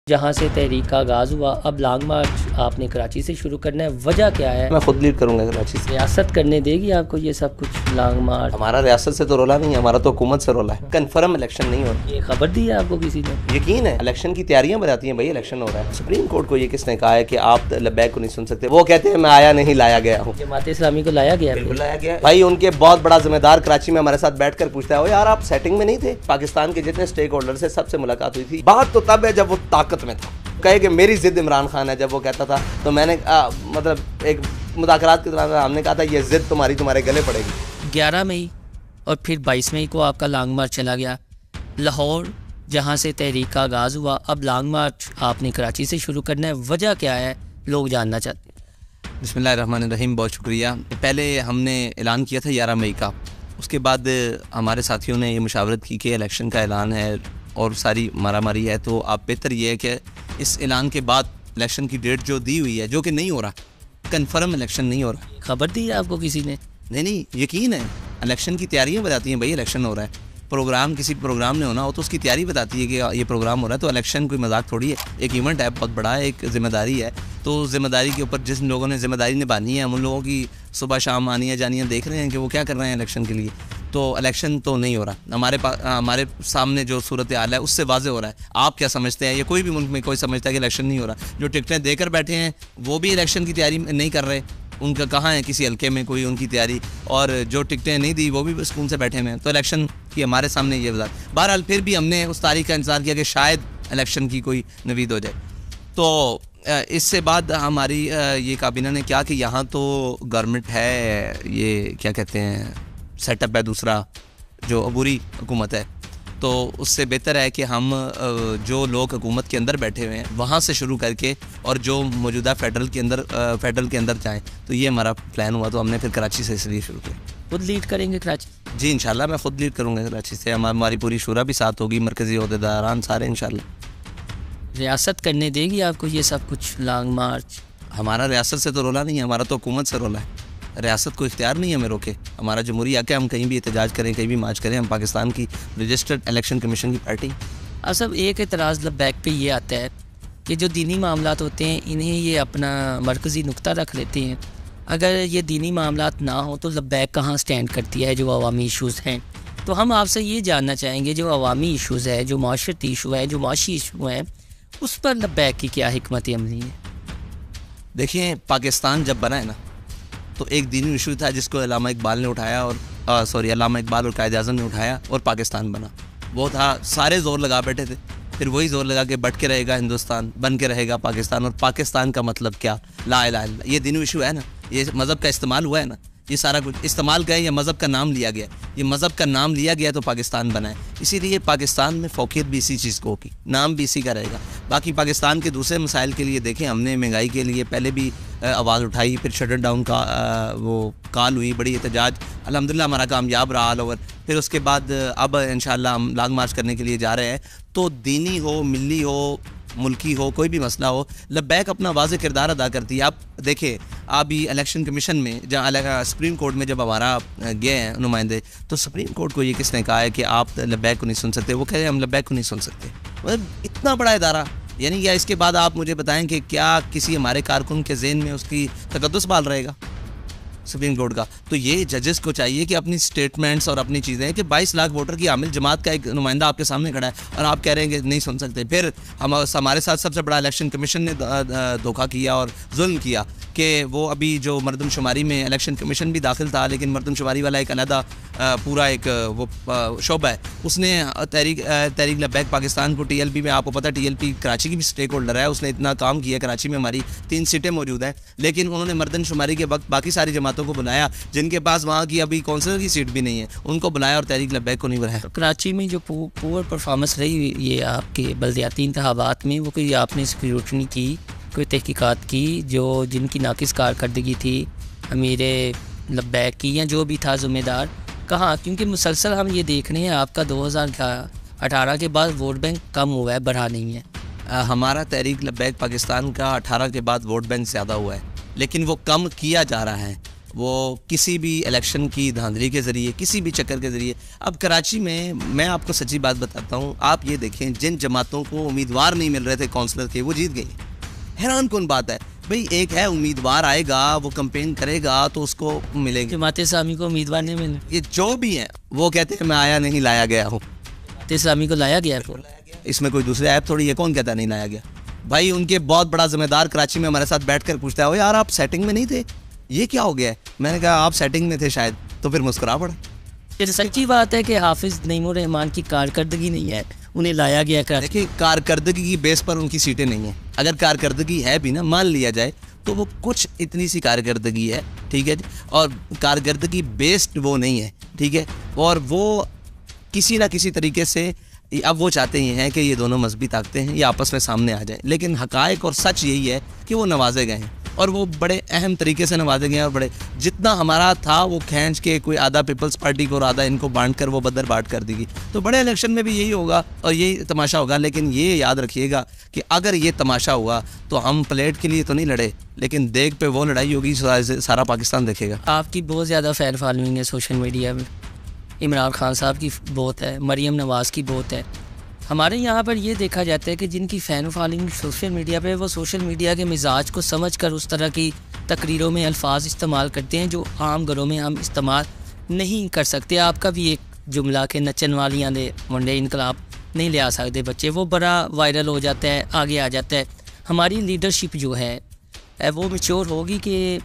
जहाँ से तहरीक का आगाज़ हुआ, अब लॉन्ग मार्च आपने कराची से शुरू करना है, वजह क्या है? मैं खुद लीड करूँगा कराची से। रियासत करने देगी आपको ये सब कुछ लॉन्ग मार्च? हमारा रियासत से तो रोला नहीं है, हमारा तो हुकूमत से रोला है। कन्फर्म इलेक्शन नहीं हो रहा। ये खबर दी है आपको किसी ने? यकीन है, इलेक्शन की तैयारियां बताती हैं भाई इलेक्शन हो रहा है। सुप्रीम कोर्ट को ये किसने कहा है कि आप लब्बैक को नहीं सुन सकते? वो कहते हैं मैं आया नहीं लाया गया हूँ। जमात इस्लामी को लाया गया? बिल्कुल लाया गया भाई। उनके बहुत बड़ा जिम्मेदार कराची में हमारे साथ बैठ कर पूछता है, ओ यार आप सेटिंग में नहीं थे? पाकिस्तान के जितने स्टेक होल्डर से सबसे मुलाकात हुई थी। बात तो तब है जब वो ताकत में था। कहे कि मेरी जिद इमरान खान है, जब वो कहता था तो मैंने मतलब एक मुज़ाकरात के दौरान हमने कहा था ये जिद तुम्हारे गले पड़ेगी। 11 मई और फिर 22 मई को आपका लॉन्ग मार्च चला गया लाहौर, जहाँ से तहरीक का आगाज़ हुआ। अब लॉन्ग मार्च आपने कराची से शुरू करना है, वजह क्या है लोग जानना चाहते हैं। बिस्मिल्लाहिर्रहमानिर्रहीम, बहुत शुक्रिया। पहले हमने ऐलान किया था 11 मई का, उसके बाद हमारे साथियों ने ये मुशावरत की कि इलेक्शन का ऐलान है और सारी मारामारी है, तो आप बेहतर ये है कि इस ऐलान के बाद इलेक्शन की डेट जो दी हुई है, जो कि नहीं हो रहा, कन्फर्म इलेक्शन नहीं हो रहा। खबर दी है आपको किसी ने? नहीं, यकीन है, इलेक्शन की तैयारियां बताती हैं भाई इलेक्शन हो रहा है। प्रोग्राम किसी प्रोग्राम ने होना हो तो उसकी तैयारी बताती है कि ये प्रोग्राम हो रहा है। तो इलेक्शन कोई मजाक थोड़ी है, एक इवेंट है, बहुत बड़ा है, एक जिम्मेदारी है। तो जिम्मेदारी के ऊपर जिन लोगों ने जिम्मेदारी निभानी है, हम उन लोगों की सुबह शाम आनियाँ जानियाँ देख रहे हैं कि वो क्या कर रहे हैं इलेक्शन के लिए। तो इलेक्शन तो नहीं हो रहा। हमारे सामने जो सूरत हाल है उससे वाज़े हो रहा है। आप क्या समझते हैं? ये कोई भी मुल्क में कोई समझता है कि इलेक्शन नहीं हो रहा। जो टिकटें देकर बैठे हैं वो भी इलेक्शन की तैयारी नहीं कर रहे। उनका कहाँ है किसी हल्के में कोई उनकी तैयारी, और जो टिकटें नहीं दी वो भी सुकून से बैठे हुए हैं। तो इलेक्शन की हमारे सामने ये वजह। बहरहाल फिर भी हमने उस तारीख का इंतज़ार किया कि शायद इलेक्शन की कोई नवीद हो जाए। तो इससे बाद हमारी ये काबीना ने क्या कि यहाँ तो गवर्नमेंट है, ये क्या कहते हैं, सेटअप है दूसरा जो अबूरी हुकूमत है, तो उससे बेहतर है कि हम जो लोग हुकूमत के अंदर बैठे हुए हैं वहाँ से शुरू करके और जो मौजूदा फेडरल के अंदर जाएँ। तो ये हमारा प्लान हुआ, तो हमने फिर कराची से इसलिए शुरू किया। खुद लीड करेंगे कराची? जी इंशाल्लाह मैं खुद लीड करूँगा कराची से। हमारी पूरी शूरा भी साथ होगी, मरकज़ी ओहदेदारान सारे इंशाल्लाह। रियासत करने देगी आपको ये सब कुछ लॉन्ग मार्च? हमारा रियासत से तो रोला नहीं है, हमारा तो हुकूमत से रोला है। रियासत को इख्तियार नहीं है हमें रोके। हमारा जमहूरी हक है, हम कहीं भी एहतजाज करें, कहीं भी मार्च करें। हम पाकिस्तान की रजिस्टर्ड इलेक्शन कमीशन की पार्टी। अब सब एक एतराज़ लब्बैक पे ये आता है कि जो दीनी मामलात होते हैं इन्हें ये अपना मरकज़ी नुक्ता रख लेते हैं। अगर ये दीनी मामलात ना हो तो लब्बैक कहाँ स्टैंड करती है जो अवामी इशूज़ हैं? तो हम आपसे ये जानना चाहेंगे जो अवामी इशूज़ है, जो माशरती इशू है, जो माशी इशू हैं, उस पर लब्बैक की क्या हिकमत अमली है? देखिए, पाकिस्तान जब बना है ना, तो एक दीनी इशू था जिसको अल्लामा इकबाल ने उठाया और अल्लामा इकबाल और कायद आज़म ने उठाया और पाकिस्तान बना। वो था, सारे जोर लगा बैठे थे, फिर वही जोर लगा के बढ़ के रहेगा हिंदुस्तान, बन के रहेगा पाकिस्तान। और पाकिस्तान का मतलब क्या? ला इलाहा इल्लल्लाह। ये दीनी इशू है ना, ये मज़हब का इस्तेमाल हुआ है ना, ये सारा कुछ इस्तेमाल का है, ये मज़हब का नाम लिया गया, ये मज़हब का नाम लिया गया तो पाकिस्तान बना है। इसीलिए पाकिस्तान में फ़ौक़ियत भी इसी चीज़ को होगी, नाम भी इसी का रहेगा। बाकी पाकिस्तान के दूसरे मसाइल के लिए देखें, हमने महंगाई के लिए पहले भी आवाज़ उठाई, फिर शटल डाउन का वो कॉल हुई, बड़ी एहतजाज, अल्हम्दुलिल्लाह हमारा कामयाब रहा ऑल ओवर। फिर उसके बाद अब इंशाअल्लाह हम लॉन्ग मार्च करने के लिए जा रहे हैं। तो दीनी हो, मिली हो, मुल्की हो, कोई भी मसला हो, लब्बैक अपना वाज़े किरदार अदा करती है। आप देखिए, अभी इलेक्शन कमीशन में जहाँ सुप्रीम कोर्ट में जब हमारा गए हैं नुमाइंदे, तो सुप्रीम कोर्ट को ये किसने कहा है कि आप लब्बैक को नहीं सुन सकते? वो कह रहे हैं हम लब्बैक को नहीं सुन सकते। मतलब इतना बड़ा इदारा, यानी या इसके बाद आप मुझे बताएं कि क्या किसी हमारे कारकुन के ज़हन में उसकी तकद्दुस बाल रहेगा सुप्रीम कोर्ट का? तो ये जजेस को चाहिए कि अपनी स्टेटमेंट्स और अपनी चीज़ें, कि 22 लाख वोटर की हामिल जमात का एक नुमाइंदा आपके सामने खड़ा है और आप कह रहे हैं कि नहीं सुन सकते। फिर हमारे साथ सबसे बड़ा इलेक्शन कमीशन ने धोखा किया और जुल्म किया कि वो अभी जो मरदमशुमारी में इलेक्शन कमीशन भी दाखिल था, लेकिन मरदमशुमारी वाला एक अलहदा पूरा एक वो शोबा है, उसने तहरीक लब्बैक पाकिस्तान को, TLP में, आपको पता है TLP कराची की भी स्टेक होल्डर है, उसने इतना काम किया। कराची में हमारी 3 सीटें मौजूद हैं, लेकिन उन्होंने मरदमशुमारी के वक्त बाकी सारी जमातों को बुलाया जिनके पास वहाँ की अभी काउंसिलर की सीट भी नहीं है, उनको बुलाया और तहरीक लब्बैक को नहीं बुलाया। तो कराची में जो पुअर परफॉर्मेंस रही ये आपके बल्दियाती इंतखाबात में, वो कोई आपने स्क्रूटनी की, कोई तहकीकात की, जो जिनकी नाकिस कारकर्दगी थी अमीर लब्बैक की या जो भी था ज़िम्मेदार, कहाँ? क्योंकि मुसलसल हम ये देख रहे हैं आपका 2018 के बाद वोट बैंक कम हुआ है, बढ़ा नहीं है। हमारा तहरीक लब्बैक पाकिस्तान का 18 के बाद वोट बैंक ज़्यादा हुआ है, लेकिन वो कम किया जा रहा है। वो किसी भी इलेक्शन की धांधली के ज़रिए, किसी भी चक्कर के ज़रिए। अब कराची में मैं आपको सच्ची बात बताता हूँ, आप ये देखें, जिन जमातों को उम्मीदवार नहीं मिल रहे थे काउंसलर के, वो जीत गई। हैरान कौन बात है भाई, एक है उम्मीदवार आएगा, वो कैंपेन करेगा तो उसको मिलेंगे। जमात इस्लामी को उम्मीदवार नहीं मिले, ये जो भी हैं वो कहते हैं मैं आया नहीं लाया गया हूँ। जमात इस्लामी को लाया गया है। इसमें कोई दूसरे ऐप थोड़ी है, कौन कहता नहीं लाया गया भाई। उनके बहुत बड़ा जिम्मेदार कराची में हमारे साथ बैठ कर पूछता है, ओ यार आप सेटिंग में नहीं थे, ये क्या हो गया है? मैंने कहा आप सेटिंग में थे शायद, तो फिर मुस्कुरा पड़ा। ये सच्ची बात है कि हाफिज नईमुर रहमान की कारकर्दगी नहीं है, उन्हें लाया गया कराची। देखिए, कारकर्दगी की बेस पर उनकी सीटें नहीं हैं। अगर कारकर्दगी है भी ना, मान लिया जाए, तो वो कुछ इतनी सी कारकर्दगी है, ठीक है जी, और कारकर्दगी बेस्ड वो नहीं है, ठीक है। और वो किसी ना किसी तरीके से अब वो चाहते ही हैं कि ये दोनों मजहबी ताकतें हैं ये आपस में सामने आ जाए, लेकिन हकायक और सच यही है कि वो नवाजे गए हैं और वो बड़े अहम तरीके से नवाजे गए हैं। और बड़े जितना हमारा था वो खींच के कोई आधा पीपल्स पार्टी को और आधा इनको बांट कर वो बदर बाट कर देगी। तो बड़े इलेक्शन में भी यही होगा और यही तमाशा होगा। लेकिन ये याद रखिएगा कि अगर ये तमाशा हुआ तो हम प्लेट के लिए तो नहीं लड़े, लेकिन देग पे वो लड़ाई होगी सारा पाकिस्तान देखेगा। आपकी बहुत ज़्यादा फैन फॉलोइंग है सोशल मीडिया में, इमरान खान साहब की बहुत है, मरीम नवाज़ की बहुत है। हमारे यहाँ पर ये देखा जाता है कि जिनकी फ़ैन फॉलोइंग सोशल मीडिया पे, वो सोशल मीडिया के मिजाज को समझकर उस तरह की तकरीरों में अल्फाज इस्तेमाल करते हैं जो आम घरों में हम इस्तेमाल नहीं कर सकते। आपका भी एक जुमला के नचन वालियाँ दे मुंडे इनकलाब नहीं ले आ सकते बच्चे, वो बड़ा वायरल हो जाता है, आगे आ जाता है। हमारी लीडरशिप जो है वो मैच्योर होगी कि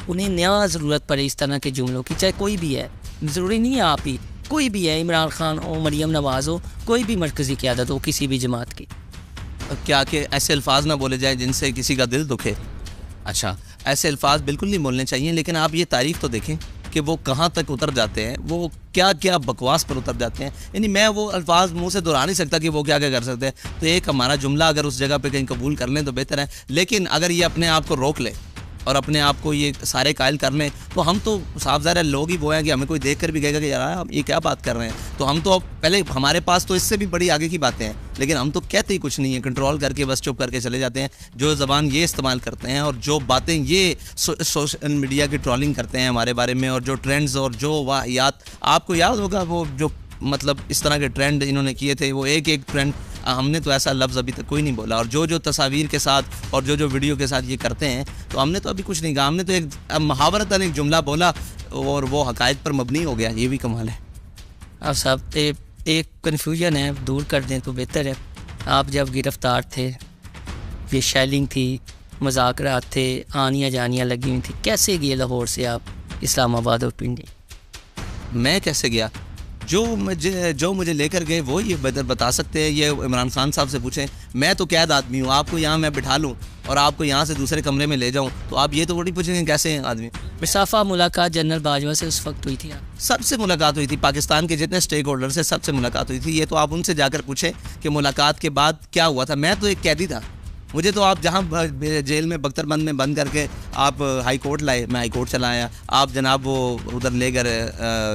उन्हें नया ज़रूरत पड़े इस तरह के जुमलों की, चाहे कोई भी है, ज़रूरी नहीं है आप ही, कोई भी है, इमरान खान हो, मरीम नवाज़ हो, कोई भी मरकज़ी क़यादत हो किसी भी जमात की। क्या कि ऐसे अल्फाज ना बोले जाएं जिनसे किसी का दिल दुखे? अच्छा, ऐसे अल्फाज बिल्कुल नहीं बोलने चाहिए, लेकिन आप ये तारीख तो देखें कि वो कहाँ तक उतर जाते हैं, वो क्या क्या बकवास पर उतर जाते हैं। यानी मैं वो अल्फाज मुंह से दोहरा नहीं सकता कि वो क्या क्या कर सकते हैं। तो एक हमारा जुमला अगर उस जगह पे कहीं कबूल कर लें तो बेहतर है, लेकिन अगर ये अपने आप को रोक ले और अपने आप को ये सारे कायल कर लें तो हम तो साफ ज़ाहिर है लोग ही वो हैं कि हमें कोई देख कर भी कहेगा कि यार आप ये क्या बात कर रहे हैं। तो हम तो अब पहले हमारे पास तो इससे भी बड़ी आगे की बातें हैं, लेकिन हम तो कहते ही कुछ नहीं है, कंट्रोल करके बस चुप करके चले जाते हैं। जो ज़बान ये इस्तेमाल करते हैं और जो बातें ये सोशल मीडिया की ट्रोलिंग करते हैं हमारे बारे में, और जो ट्रेंड्स और जो वाहियात, आपको याद होगा वो जो मतलब इस तरह के ट्रेंड इन्होंने किए थे, वो एक एक ट्रेंड हमने तो ऐसा लफ्ज़ अभी तक कोई नहीं बोला। और जो जो तस्वीर के साथ और जो जो वीडियो के साथ ये करते हैं, तो हमने तो अभी कुछ नहीं कहा, हमने तो एक मुहावरतन एक जुमला बोला और वो हकायक पर मबनी हो गया। ये भी कमाल है। अब साहब एक कन्फ्यूजन है, दूर कर दें तो बेहतर है। आप जब गिरफ़्तार थे, ये शेलिंग थी, मुज़ाकरात थे, आनियाँ जानियाँ लगी हुई थी, कैसे गए लाहौर से आप इस्लामाबाद और पिंडी? मैं कैसे गया? जो मुझे लेकर गए वो ये बता सकते हैं। ये इमरान खान साहब से पूछें। मैं तो कैद आदमी हूँ, आपको यहाँ मैं बिठा लूँ और आपको यहाँ से दूसरे कमरे में ले जाऊँ, तो आप ये तो बड़ी पूछेंगे कैसे हैं आदमी। मुसाफा मुलाकात जनरल बाजवा से उस वक्त हुई थी? सबसे मुलाकात हुई थी, पाकिस्तान के जितने स्टेक होल्डर से सबसे मुलाकात हुई थी। ये तो आप उनसे जाकर पूछें कि मुलाकात के बाद क्या हुआ था। मैं तो एक कैदी था, मुझे तो आप जहाँ जेल में बख्तरबंद में बंद करके आप हाई कोर्ट लाए, मैं हाई कोर्ट चला आया। आप जनाब वो उधर ले गए,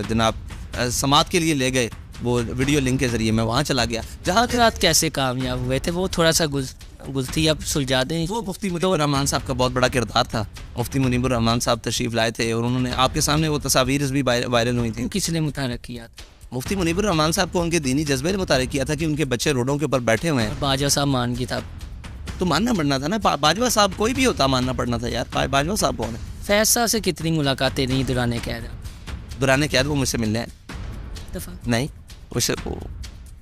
जनाब समात के लिए ले गए, वो वीडियो लिंक के ज़रिए मैं वहाँ चला गया। जहाँ के रात कैसे कामयाब हुए थे, वो थोड़ा सा गुलती अब सुलझा दें। वो मुफ्ती मुनीबुर रहमान साहब का बहुत बड़ा किरदार था। मुफ्ती मुनीबुर रहमान साहब तशरीफ़ लाए थे और उन्होंने आपके सामने वो तस्वीर भी वायरल हुई थी। किसने मुतारक किया था? मुफ्ती मुनीबुर रहमान साहब को उनके दीनी जज्बे ने मुतारक किया था कि उनके बच्चे रोडों के ऊपर बैठे हुए हैं। बाजवा साहब मान गया था, तो मानना पड़ना था ना। बाजवा साहब कोई भी होता, मानना पड़ना था यार। बाजवा साहब कौन है? फैज साहब से कितनी मुलाकातें नहीं दुराने कैद? दुराने कैद वो मुझसे मिलने आए दफ़ा नहीं, उससे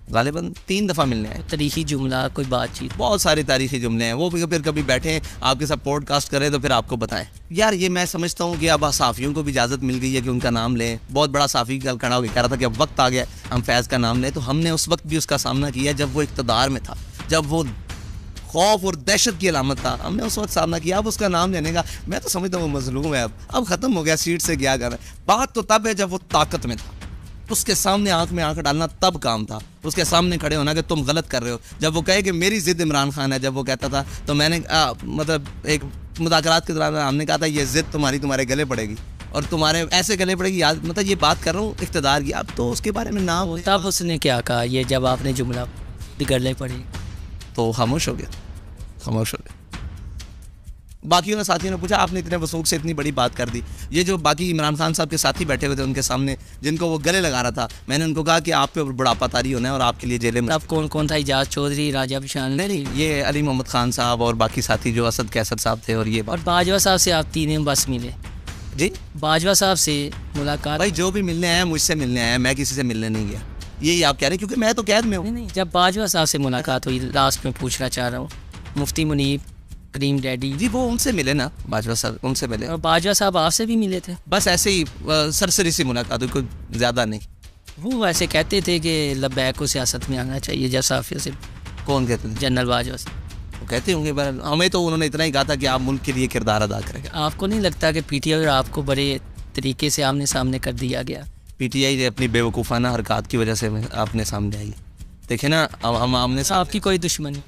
गालिबन 3 दफ़ा मिलने आए। तारीखी जुमला, कोई बातचीत? बहुत सारे तारीखी जुमले हैं। वो फिर कभी बैठे आपके साथ पॉडकास्ट करें तो फिर आपको बताएं। यार ये मैं समझता हूँ कि अब साफ़ियों को भी इजाज़त मिल गई है कि उनका नाम लें। बहुत बड़ा साफ़ी कल खड़ा होकर कह रहा था कि अब वक्त आ गया हम फैज़ का नाम लें, तो हमने उस वक्त भी उसका सामना किया जब वो इक़्तिदार में था, जब वो खौफ और दहशत की अलामत था। हमने उस वक्त सामना किया। अब उसका नाम लेने का मैं तो समझता हूँ वो मजलूम है। अब ख़त्म हो गया, सीट से गया कर। बात तो तब है जब वो ताकत में था, उसके सामने आंख में आंख डालना तब काम था। उसके सामने खड़े होना कि तुम गलत कर रहे हो। जब वो कहे कि मेरी ज़िद इमरान खान है, जब वो कहता था, तो मैंने मतलब एक मुज़ाकरात के दौरान हमने कहा था ये ज़िद तुम्हारे गले पड़ेगी और तुम्हारे ऐसे गले पड़ेगी। याद मतलब ये बात कर रहा हूँ इक़्तिदार की। अब तो उसके बारे में ना हो। तब उसने क्या कहा ये जब आपने जुमला गले पड़ी? तो खामोश हो गया, खामोश हो गया। बाकियों ने साथियों ने पूछा आपने इतने वसूख से इतनी बड़ी बात कर दी। ये जो बाकी इमरान खान साहब के साथी बैठे हुए थे उनके सामने, जिनको वो गले लगा रहा था, मैंने उनको कहा कि आप पे बुढ़ापा तारी होना है और आपके लिए जेल में। अब कौन कौन था? इजाज चौधरी, राजा बिशान? नहीं, ये अली मोहम्मद खान साहब और बाकी साथी जो असद कैसर साहब थे। और ये और बाजवा साहब से आप तीनों बस मिले? जी, बाजवा साहब से मुलाकात? भाई जो भी मिलने आया मुझसे मिलने आया, मैं किसी से मिलने नहीं गया। यही आप कह रहे हैं क्योंकि मैं तो कैद में हूँ। नहीं, जब बाजवा साहब से मुलाकात हुई, लास्ट में पूछना चाह रहा हूँ, मुफ्ती मुनीब, करीम डैडी जी वो उनसे मिले ना, बाजवा साहब उनसे मिले। और बाजवा साहब आपसे भी मिले थे? बस ऐसे ही सरसरी सी मुलाकात हुई, कोई ज़्यादा नहीं। वो वैसे कहते थे कि लब्बैक को सियासत में आना चाहिए, जब साफियों से। कौन कहते थे? जनरल बाजवा से। वो कहते होंगे, पर हमें तो उन्होंने इतना ही कहा था कि आप मुल्क के लिए किरदार अदा करेंगे। आपको नहीं लगता कि पीटीआई और आपको बड़े तरीके से आमने सामने कर दिया गया? पीटीआई अपनी बेवकूफ़ाना हरकत की वजह से आपने सामने आई। देखे ना, हम आमने आपकी कोई दुश्मनी?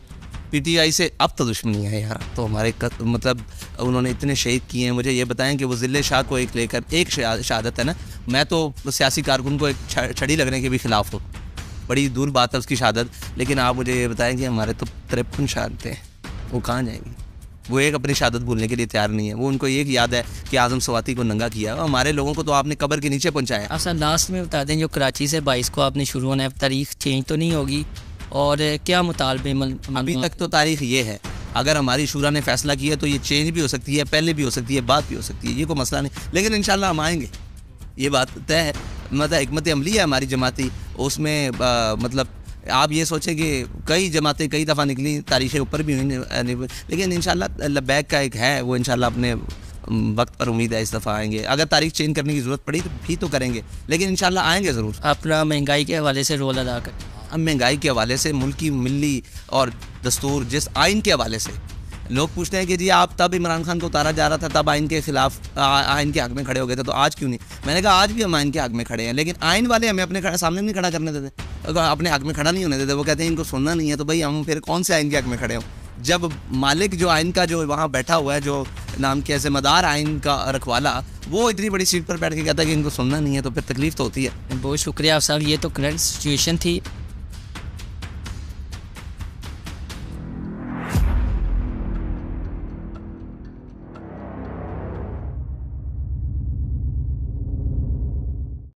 पीटीआई से अब तो दुश्मनी है यार। तो हमारे मतलब उन्होंने इतने शहीद किए हैं। मुझे ये बताएं कि वो ज़िले शाह को एक लेकर एक शहादत है ना, मैं तो सियासी कारकुन को एक छड़ी लगने के भी खिलाफ हूँ, बड़ी दूर बात है उसकी शहादत। लेकिन आप मुझे ये बताएं कि हमारे तो 53 शहादतें हैं, वो कहाँ जाएंगी? वो एक अपनी शहादत भूलने के लिए तैयार नहीं है। वो उनको एक याद है कि आज़म स्वाति को नंगा किया। हमारे लोगों को तो आपने कब्र के नीचे पहुँचाया। आप सर लास्ट में बता दें, जो कराची से 22 को आपने शुरू होना है, तारीख चेंज तो नहीं होगी? और क्या मुतालबे? अभी तक तो तारीख ये है, अगर हमारी शूरा ने फैसला किया तो ये चेंज भी हो सकती है, पहले भी हो सकती है, बात भी हो सकती है, ये कोई मसला नहीं। लेकिन इंशाल्लाह हम आएंगे, ये बात तय है। मतलब हिकमत अमली है हमारी जमाती, उसमें मतलब आप ये सोचें कि कई जमातें कई दफ़ा निकली, तारीखें ऊपर भी हुई, लेकिन इंशाल्लाह लब्बैक का एक है, वो इंशाल्लाह अपने वक्त पर उम्मीद है इस दफ़ा आएंगे। अगर तारीख चेंज करने की ज़रूरत पड़ी तो भी तो करेंगे, लेकिन इंशाल्लाह आएंगे ज़रूर। अपना महंगाई के हवाले से रोल अदा कर। अब महंगाई के हवाले से, मुल्की मिली और दस्तूर जिस आइन के हवाले से लोग पूछते हैं कि जी आप तब इमरान खान को उतारा जा रहा था, तब आइन के खिलाफ आइन के हक में खड़े हो गए थे, तो आज क्यों नहीं? मैंने कहा आज भी हम आइन के हक में खड़े हैं, लेकिन आइन वाले हमें अपने सामने नहीं खड़ा करने देते, अगर अपने हक में खड़ा नहीं होने देते। वो कहते हैं इनको सुनना नहीं है, तो भाई हम फिर कौन से आइन के हक में खड़े हों? जब मालिक जो आइन का जो वहाँ बैठा हुआ है, जो नाम के ज़िम्मेदार आइन का रखवाला, वो इतनी बड़ी सीट पर बैठ के कहता है कि इनको सुनना नहीं है, तो फिर तकलीफ तो होती है। बहुत शुक्रिया आप साहब, ये तो करंट सिचुएशन थी।